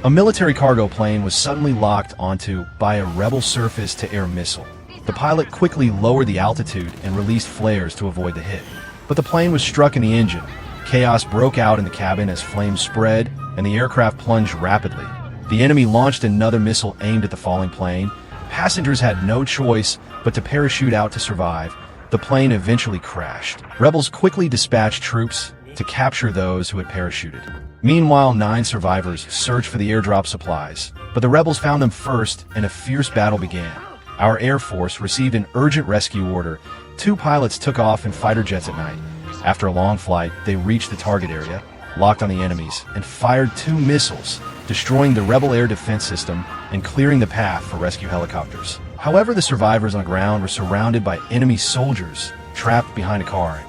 A military cargo plane was suddenly locked onto by a rebel surface-to-air missile. The pilot quickly lowered the altitude and released flares to avoid the hit. But the plane was struck in the engine. Chaos broke out in the cabin as flames spread, and the aircraft plunged rapidly. The enemy launched another missile aimed at the falling plane. Passengers had no choice but to parachute out to survive. The plane eventually crashed. Rebels quickly dispatched troops to capture those who had parachuted. Meanwhile, 9 survivors searched for the airdrop supplies, but the rebels found them first and a fierce battle began. Our Air Force received an urgent rescue order. 2 pilots took off in fighter jets at night. After a long flight, they reached the target area, locked on the enemies, and fired 2 missiles, destroying the rebel air defense system and clearing the path for rescue helicopters. However, the survivors on the ground were surrounded by enemy soldiers trapped behind a car,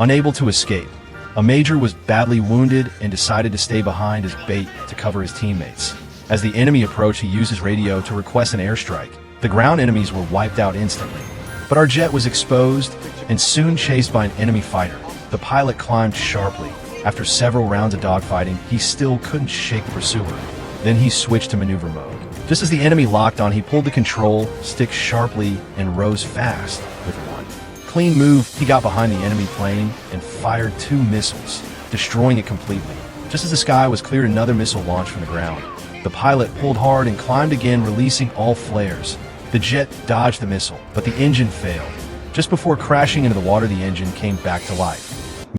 unable to escape. A major was badly wounded and decided to stay behind as bait to cover his teammates. As the enemy approached, he used his radio to request an airstrike. The ground enemies were wiped out instantly. But our jet was exposed and soon chased by an enemy fighter. The pilot climbed sharply. After several rounds of dogfighting, he still couldn't shake the pursuer. Then he switched to maneuver mode. Just as the enemy locked on, he pulled the control stick sharply and rose fast with one clean move. He got behind the enemy plane and fired 2 missiles, destroying it completely. Just as the sky was cleared, another missile launched from the ground. The pilot pulled hard and climbed again, releasing all flares. The jet dodged the missile, but the engine failed. Just before crashing into the water, the engine came back to life.